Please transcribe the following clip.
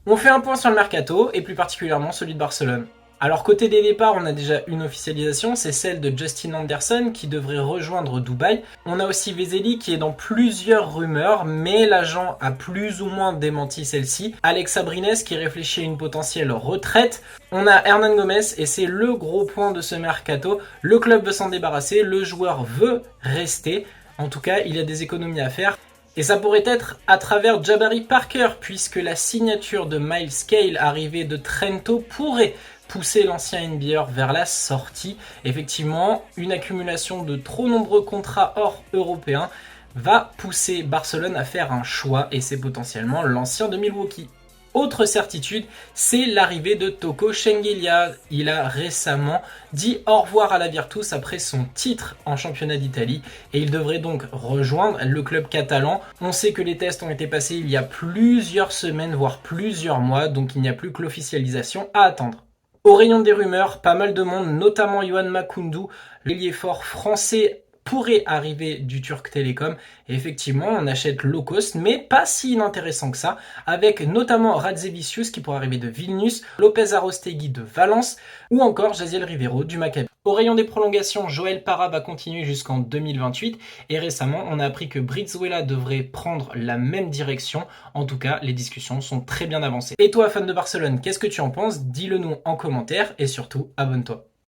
On fait un point sur le mercato, et plus particulièrement celui de Barcelone. Alors côté des départs, on a déjà une officialisation, c'est celle de Justin Anderson qui devrait rejoindre Dubaï. On a aussi Vezeli qui est dans plusieurs rumeurs, mais l'agent a plus ou moins démenti celle-ci. Alex Abrines qui réfléchit à une potentielle retraite. On a Hernan Gomez et c'est le gros point de ce mercato. Le club veut s'en débarrasser, le joueur veut rester. En tout cas, il y a des économies à faire. Et ça pourrait être à travers Jabari Parker, puisque la signature de Miles Cale arrivé de Trento pourrait pousser l'ancien NBA vers la sortie. Effectivement, une accumulation de trop nombreux contrats hors européens va pousser Barcelone à faire un choix, et c'est potentiellement l'ancien de Milwaukee. Autre certitude, c'est l'arrivée de Toko Shengelia. Il a récemment dit au revoir à la Virtus après son titre en championnat d'Italie et il devrait donc rejoindre le club catalan. On sait que les tests ont été passés il y a plusieurs semaines, voire plusieurs mois, donc il n'y a plus que l'officialisation à attendre. Au rayon des rumeurs, pas mal de monde, notamment Yohan Makoundou, l'ailier fort français pourrait arriver du Turc Télécom. Et effectivement, on achète low cost, mais pas si inintéressant que ça, avec notamment Radzevicius qui pourrait arriver de Vilnius, Lopez Arostegui de Valence, ou encore Jaziel Rivero du Maccabi. Au rayon des prolongations, Joël Para va continuer jusqu'en 2028, et récemment, on a appris que Brizuela devrait prendre la même direction. En tout cas, les discussions sont très bien avancées. Et toi, fan de Barcelone, qu'est-ce que tu en penses? Dis-le nous en commentaire, et surtout, abonne-toi.